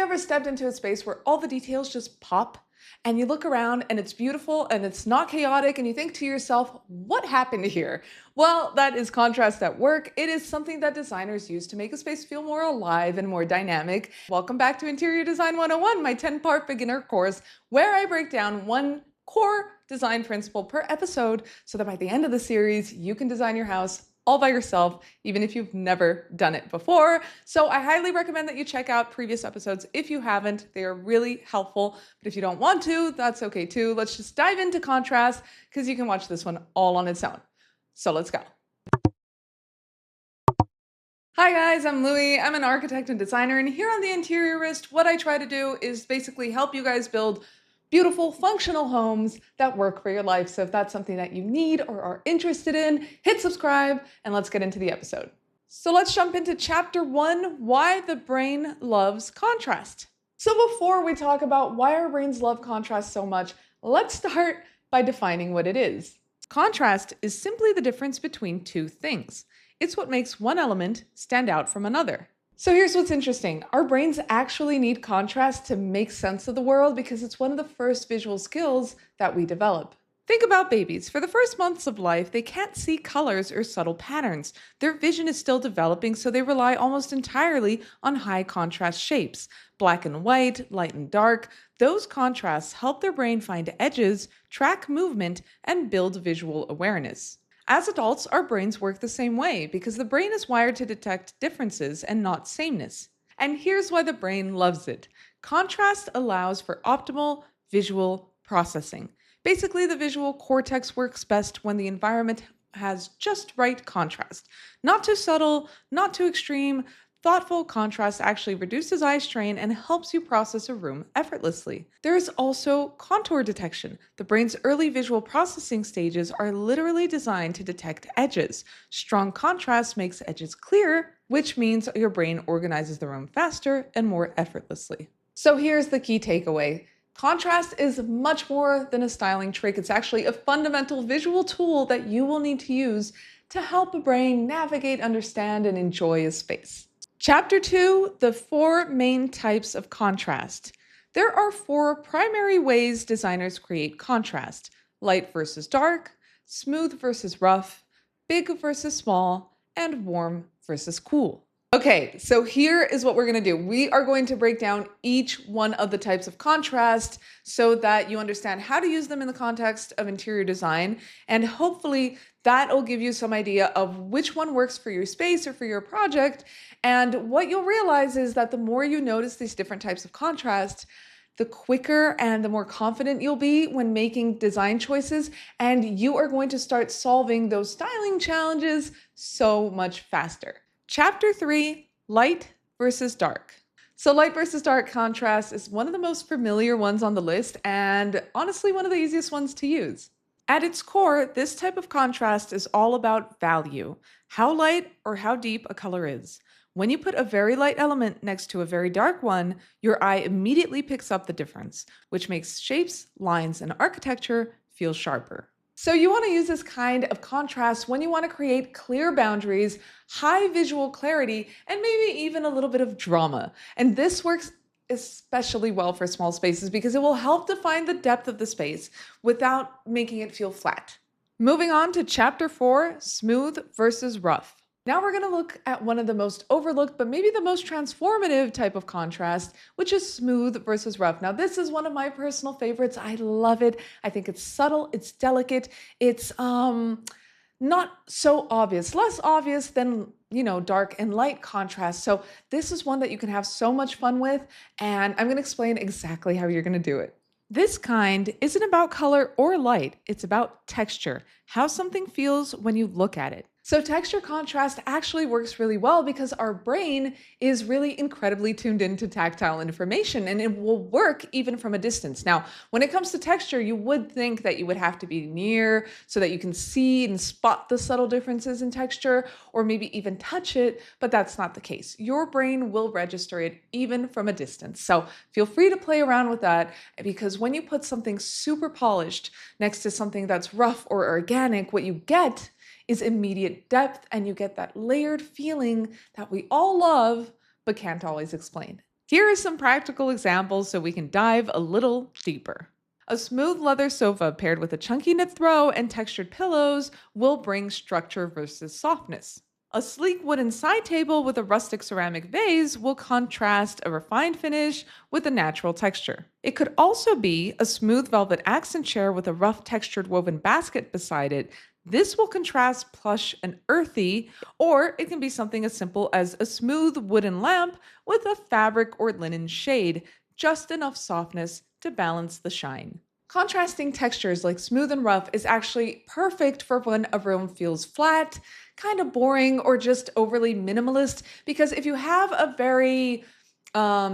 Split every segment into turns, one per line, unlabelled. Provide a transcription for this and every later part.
ever stepped into a space where all the details just pop and you look around and it's beautiful and it's not chaotic and you think to yourself, what happened here? Well, that is contrast at work. It is something that designers use to make a space feel more alive and more dynamic. Welcome back to Interior Design 101, my 10-part beginner course, where I break down one core design principle per episode so that by the end of the series, you can design your house all by yourself, even if you've never done it before. So I highly recommend that you check out previous episodes if you haven't. They are really helpful, but if you don't want to, that's okay too. Let's just dive into contrast because you can watch this one all on its own. So let's go. Hi guys, I'm Louie. I'm an architect and designer, and here on the Interiorist, what I try to do is basically help you guys build beautiful, functional homes that work for your life. So if that's something that you need or are interested in, hit subscribe and let's get into the episode. So let's jump into chapter 1, why the brain loves contrast. So before we talk about why our brains love contrast so much, let's start by defining what it is. Contrast is simply the difference between two things. It's what makes one element stand out from another. So here's what's interesting. Our brains actually need contrast to make sense of the world because it's one of the first visual skills that we develop. Think about babies. For the first months of life, they can't see colors or subtle patterns. Their vision is still developing, so they rely almost entirely on high contrast shapes. Black and white, light and dark. Those contrasts help their brain find edges, track movement, and build visual awareness. As adults, our brains work the same way because the brain is wired to detect differences and not sameness. And here's why the brain loves it. Contrast allows for optimal visual processing. Basically, the visual cortex works best when the environment has just right contrast. Not too subtle, not too extreme. Thoughtful contrast actually reduces eye strain and helps you process a room effortlessly. There is also contour detection. The brain's early visual processing stages are literally designed to detect edges. Strong contrast makes edges clearer, which means your brain organizes the room faster and more effortlessly. So here's the key takeaway. Contrast is much more than a styling trick. It's actually a fundamental visual tool that you will need to use to help a brain navigate, understand, and enjoy a space. Chapter 2, the 4 main types of contrast. There are 4 primary ways designers create contrast: light versus dark, smooth versus rough, big versus small, and warm versus cool. Okay, so here is what we're going to do. We are going to break down each one of the types of contrast so that you understand how to use them in the context of interior design, and hopefully that'll give you some idea of which one works for your space or for your project. And what you'll realize is that the more you notice these different types of contrast, the quicker and the more confident you'll be when making design choices, and you are going to start solving those styling challenges so much faster. Chapter 3, light versus dark. So light versus dark contrast is one of the most familiar ones on the list and honestly one of the easiest ones to use. At its core, this type of contrast is all about value, how light or how deep a color is. When you put a very light element next to a very dark one, your eye immediately picks up the difference, which makes shapes, lines, and architecture feel sharper. So you want to use this kind of contrast when you want to create clear boundaries, high visual clarity, and maybe even a little bit of drama. And this works especially well for small spaces because it will help define the depth of the space without making it feel flat. Moving on to chapter 4, smooth versus rough. Now we're going to look at one of the most overlooked, but maybe the most transformative type of contrast, which is smooth versus rough. Now, this is one of my personal favorites. I love it. I think it's subtle, it's delicate, it's not so obvious, less obvious than, dark and light contrast. So this is one that you can have so much fun with, and I'm going to explain exactly how you're going to do it. This kind isn't about color or light. It's about texture, how something feels when you look at it. So texture contrast actually works really well because our brain is really incredibly tuned into tactile information, and it will work even from a distance. Now, when it comes to texture, you would think that you would have to be near so that you can see and spot the subtle differences in texture, or maybe even touch it, but that's not the case. Your brain will register it even from a distance. So feel free to play around with that, because when you put something super polished next to something that's rough or organic, what you get is immediate depth, and you get that layered feeling that we all love but can't always explain. Here are some practical examples so we can dive a little deeper. A smooth leather sofa paired with a chunky knit throw and textured pillows will bring structure versus softness. A sleek wooden side table with a rustic ceramic vase will contrast a refined finish with a natural texture. It could also be a smooth velvet accent chair with a rough textured woven basket beside it. This will contrast plush and earthy, or it can be something as simple as a smooth wooden lamp with a fabric or linen shade, just enough softness to balance the shine. Contrasting textures like smooth and rough is actually perfect for when a room feels flat, kind of boring, or just overly minimalist. Because if you have a very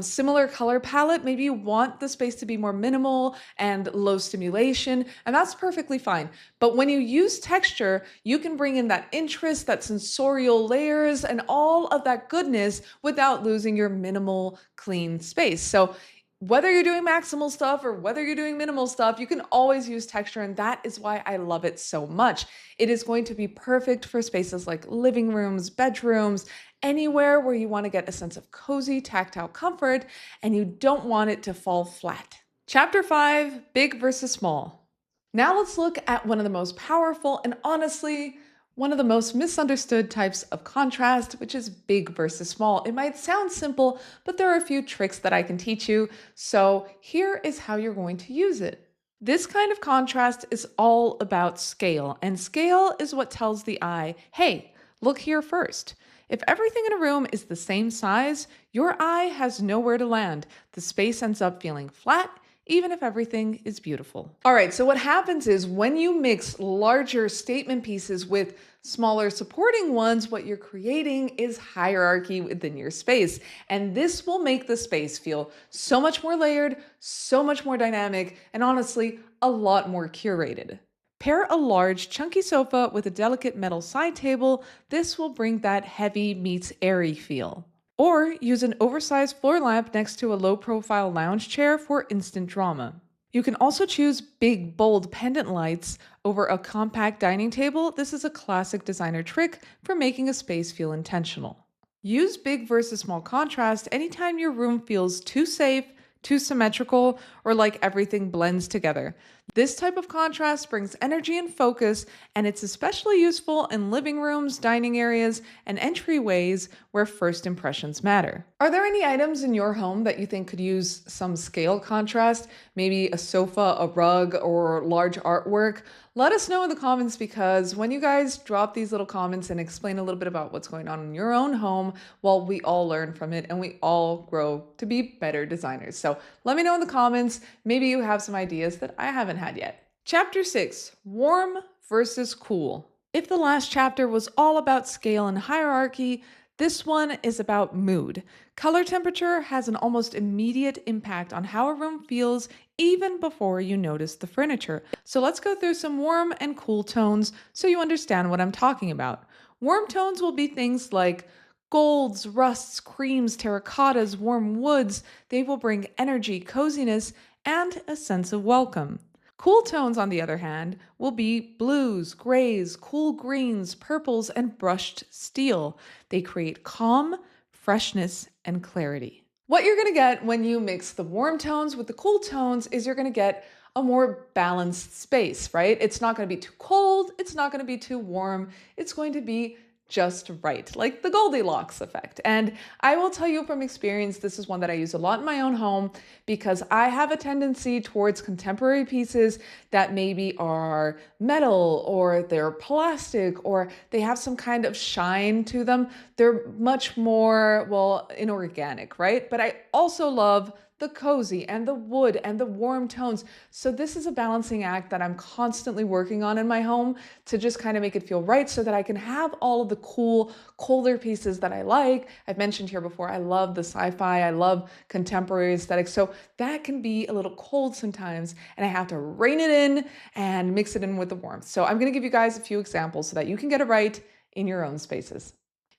similar color palette, maybe you want the space to be more minimal and low stimulation, and that's perfectly fine. But when you use texture, you can bring in that interest, that sensorial layers, and all of that goodness without losing your minimal, clean space. So whether you're doing maximal stuff or whether you're doing minimal stuff, you can always use texture, and that is why I love it so much. It is going to be perfect for spaces like living rooms, bedrooms, anywhere where you want to get a sense of cozy, tactile comfort, and you don't want it to fall flat. Chapter 5, Big versus Small. Now let's look at one of the most powerful and honestly, one of the most misunderstood types of contrast, which is big versus small. It might sound simple, but there are a few tricks that I can teach you. So here is how you're going to use it. This kind of contrast is all about scale, and scale is what tells the eye, hey, look here first. If everything in a room is the same size, your eye has nowhere to land. The space ends up feeling flat, even if everything is beautiful. All right, so what happens is when you mix larger statement pieces with smaller supporting ones, what you're creating is hierarchy within your space. And this will make the space feel so much more layered, so much more dynamic, and honestly, a lot more curated. Pair a large, chunky sofa with a delicate metal side table. This will bring that heavy meets airy feel. Or use an oversized floor lamp next to a low profile lounge chair for instant drama. You can also choose big, bold pendant lights over a compact dining table. This is a classic designer trick for making a space feel intentional. Use big versus small contrast anytime your room feels too safe, too symmetrical, or like everything blends together. This type of contrast brings energy and focus, and it's especially useful in living rooms, dining areas, and entryways where first impressions matter. Are there any items in your home that you think could use some scale contrast? Maybe a sofa, a rug, or large artwork? Let us know in the comments, because when you guys drop these little comments and explain a little bit about what's going on in your own home, well, we all learn from it and we all grow to be better designers. So let me know in the comments. Maybe you have some ideas that I haven't had yet. Chapter 6, Warm versus Cool. If the last chapter was all about scale and hierarchy, this one is about mood. Color temperature has an almost immediate impact on how a room feels even before you notice the furniture. So let's go through some warm and cool tones so you understand what I'm talking about. Warm tones will be things like golds, rusts, creams, terracottas, warm woods. They will bring energy, coziness, and a sense of welcome. Cool tones, on the other hand, will be blues, grays, cool greens, purples, and brushed steel. They create calm, freshness, and clarity. What you're going to get when you mix the warm tones with the cool tones is you're going to get a more balanced space, right? It's not going to be too cold, it's not going to be too warm, it's going to be just right, like the Goldilocks effect. And I will tell you from experience, this is one that I use a lot in my own home because I have a tendency towards contemporary pieces that maybe are metal or they're plastic or they have some kind of shine to them. They're much more, well, inorganic, right? But I also love the cozy and the wood and the warm tones. So this is a balancing act that I'm constantly working on in my home to just kind of make it feel right so that I can have all of the cool, colder pieces that I like. I've mentioned here before, I love the sci-fi, I love contemporary aesthetics. So that can be a little cold sometimes and I have to rein it in and mix it in with the warmth. So I'm gonna give you guys a few examples so that you can get it right in your own spaces.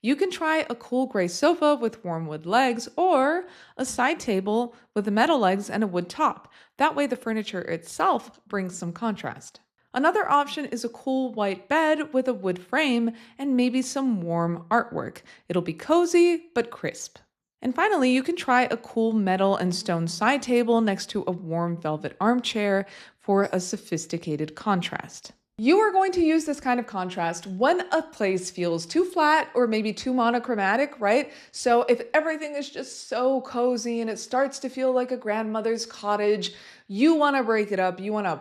You can try a cool gray sofa with warm wood legs or a side table with the metal legs and a wood top. That way the furniture itself brings some contrast. Another option is a cool white bed with a wood frame and maybe some warm artwork. It'll be cozy but crisp. And finally, you can try a cool metal and stone side table next to a warm velvet armchair for a sophisticated contrast. You are going to use this kind of contrast when a place feels too flat or maybe too monochromatic, right? So if everything is just so cozy and it starts to feel like a grandmother's cottage, you want to break it up. You want to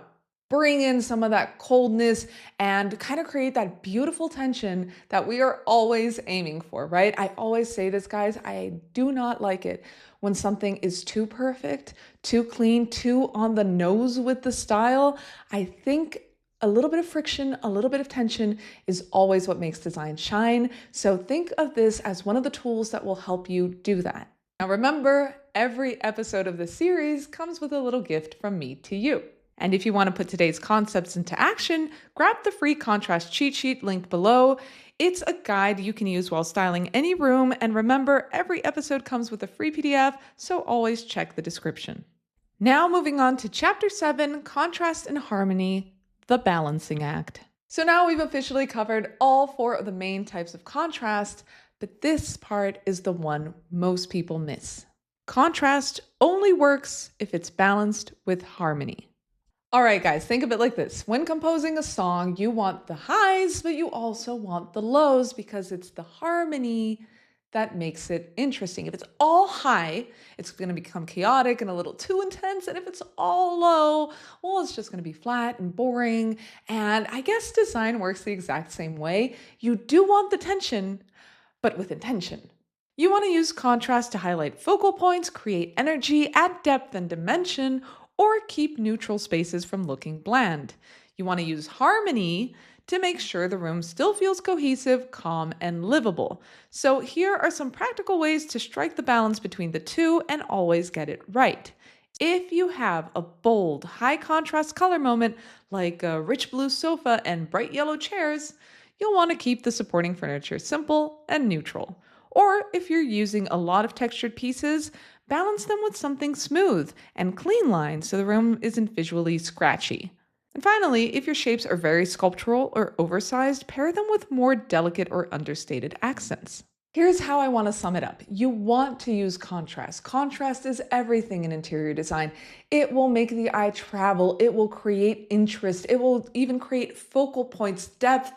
bring in some of that coldness and kind of create that beautiful tension that we are always aiming for, right? I always say this, guys, I do not like it when something is too perfect, too clean, too on the nose with the style. I think a little bit of friction, a little bit of tension is always what makes design shine. So think of this as one of the tools that will help you do that. Now remember, every episode of the series comes with a little gift from me to you. And if you want to put today's concepts into action, grab the free contrast cheat sheet linked below. It's a guide you can use while styling any room. And remember, every episode comes with a free PDF, so always check the description. Now moving on to Chapter 7, Contrast and Harmony, the Balancing Act. So now we've officially covered all 4 of the main types of contrast, but this part is the one most people miss. Contrast only works if it's balanced with harmony. All right, guys, think of it like this. When composing a song, you want the highs, but you also want the lows because it's the harmony that makes it interesting. If it's all high, it's going to become chaotic and a little too intense. And if it's all low, well, it's just going to be flat and boring. And I guess design works the exact same way. You do want the tension, but with intention. You want to use contrast to highlight focal points, create energy, add depth and dimension, or keep neutral spaces from looking bland. You want to use harmony to make sure the room still feels cohesive, calm, and livable. So here are some practical ways to strike the balance between the two and always get it right. If you have a bold, high contrast color moment like a rich blue sofa and bright yellow chairs, you'll want to keep the supporting furniture simple and neutral. Or if you're using a lot of textured pieces, balance them with something smooth and clean lines so the room isn't visually scratchy. And finally, if your shapes are very sculptural or oversized, pair them with more delicate or understated accents. Here's how I want to sum it up. You want to use contrast. Contrast is everything in interior design. It will make the eye travel. It will create interest. It will even create focal points, depth.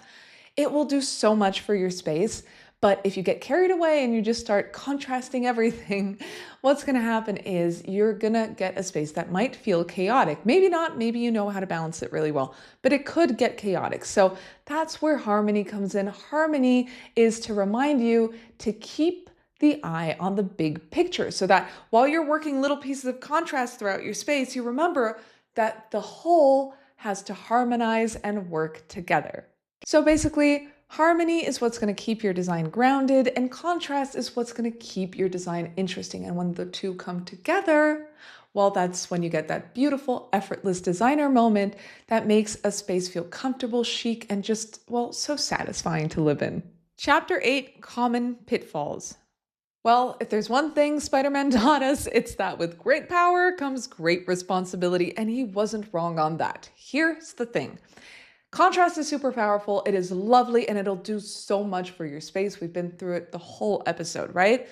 It will do so much for your space. But if you get carried away and you just start contrasting everything, what's going to happen is you're going to get a space that might feel chaotic. Maybe not, maybe you know how to balance it really well, but it could get chaotic. So that's where harmony comes in. Harmony is to remind you to keep the eye on the big picture so that while you're working little pieces of contrast throughout your space, you remember that the whole has to harmonize and work together. So basically, harmony is what's going to keep your design grounded, and contrast is what's going to keep your design interesting. And when the two come together, well, that's when you get that beautiful, effortless designer moment that makes a space feel comfortable, chic, and just, well, so satisfying to live in. Chapter 8, Common Pitfalls. Well, if there's one thing Spider-Man taught us, it's that with great power comes great responsibility, and he wasn't wrong on that. Here's the thing. Contrast is super powerful, it is lovely, and it'll do so much for your space. We've been through it the whole episode, right?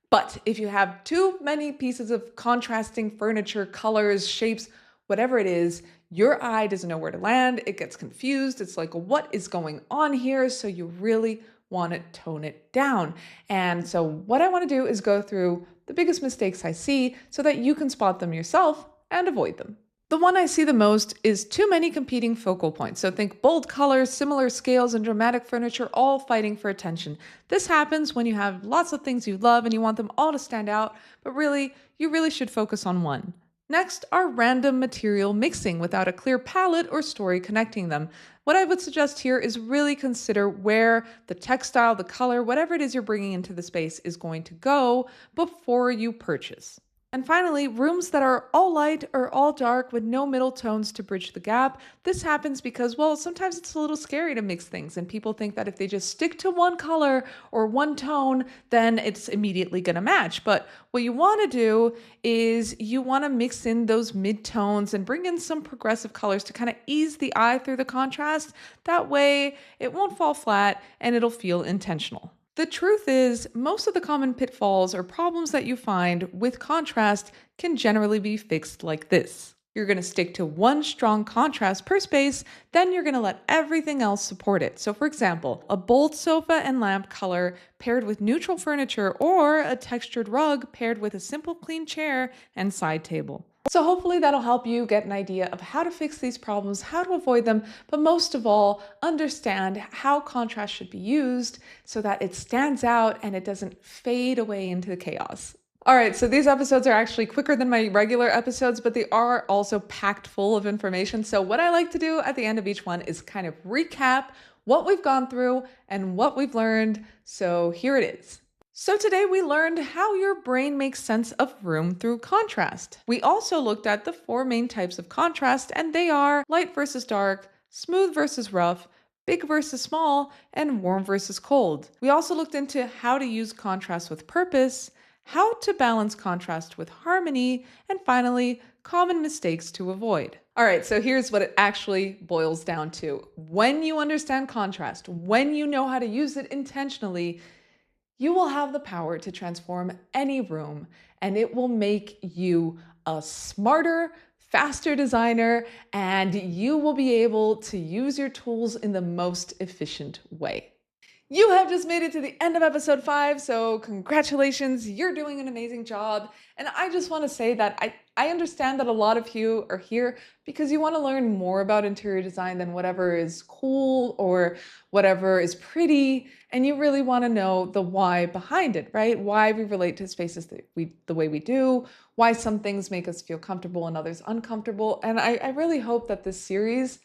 But if you have too many pieces of contrasting furniture, colors, shapes, whatever it is, your eye doesn't know where to land, it gets confused, it's like, what is going on here? So you really want to tone it down. And so what I want to do is go through the biggest mistakes I see so that you can spot them yourself and avoid them. The one I see the most is too many competing focal points. So think bold colors, similar scales, and dramatic furniture all fighting for attention. This happens when you have lots of things you love and you want them all to stand out, but really, you really should focus on one. Next are random material mixing without a clear palette or story connecting them. What I would suggest here is really consider where the textile, the color, whatever it is you're bringing into the space is going to go before you purchase. And finally, rooms that are all light or all dark with no middle tones to bridge the gap. This happens because, well, sometimes it's a little scary to mix things and people think that if they just stick to one color or one tone, then it's immediately going to match. But what you want to do is you want to mix in those mid-tones and bring in some progressive colors to kind of ease the eye through the contrast. That way it won't fall flat and it'll feel intentional. The truth is, most of the common pitfalls or problems that you find with contrast can generally be fixed like this. You're going to stick to one strong contrast per space, then you're going to let everything else support it. So, for example, a bold sofa and lamp color paired with neutral furniture, or a textured rug paired with a simple clean chair and side table. So hopefully that'll help you get an idea of how to fix these problems, how to avoid them, but most of all, understand how contrast should be used so that it stands out and it doesn't fade away into the chaos. All right, so these episodes are actually quicker than my regular episodes, but they are also packed full of information. So what I like to do at the end of each one is kind of recap what we've gone through and what we've learned. So here it is. So today we learned how your brain makes sense of room through contrast. We also looked at the four main types of contrast, and they are light versus dark, smooth versus rough, big versus small, and warm versus cold. We also looked into how to use contrast with purpose, how to balance contrast with harmony, and finally, common mistakes to avoid. All right, so here's what it actually boils down to. When you understand contrast, when you know how to use it intentionally, you will have the power to transform any room, and it will make you a smarter, faster designer, and you will be able to use your tools in the most efficient way. You have just made it to the end of episode 5, so congratulations, you're doing an amazing job. And I just want to say that I understand that a lot of you are here because you want to learn more about interior design than whatever is cool or whatever is pretty, and you really want to know the why behind it, right? Why we relate to spaces the way we do, why some things make us feel comfortable and others uncomfortable. And I really hope that this series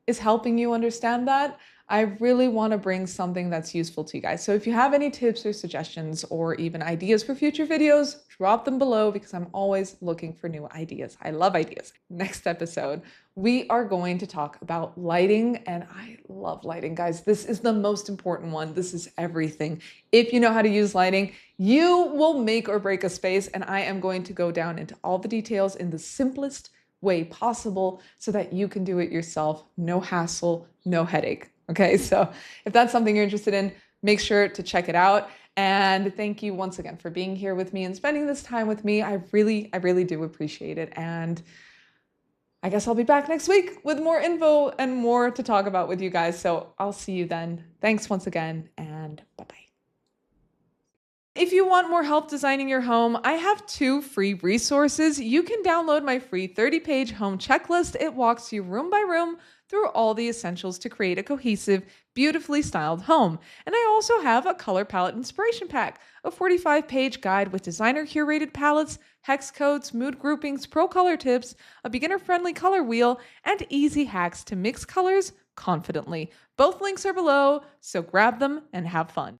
is helping you understand that. I really want to bring something that's useful to you guys. So if you have any tips or suggestions or even ideas for future videos, drop them below because I'm always looking for new ideas. I love ideas. Next episode, we are going to talk about lighting, and I love lighting, guys. This is the most important one. This is everything. If you know how to use lighting, you will make or break a space, and I am going to go down into all the details in the simplest way possible so that you can do it yourself. No hassle, no headache. Okay, so if that's something you're interested in, make sure to check it out. And thank you once again for being here with me and spending this time with me. I really do appreciate it. And I guess I'll be back next week with more info and more to talk about with you guys. So I'll see you then. Thanks once again, and bye-bye. If you want more help designing your home, I have 2 free resources. You can download my free 30-page home checklist. It walks you room by room through all the essentials to create a cohesive, beautifully styled home. And I also have a color palette inspiration pack, a 45-page guide with designer-curated palettes, hex codes, mood groupings, pro color tips, a beginner-friendly color wheel, and easy hacks to mix colors confidently. Both links are below, so grab them and have fun.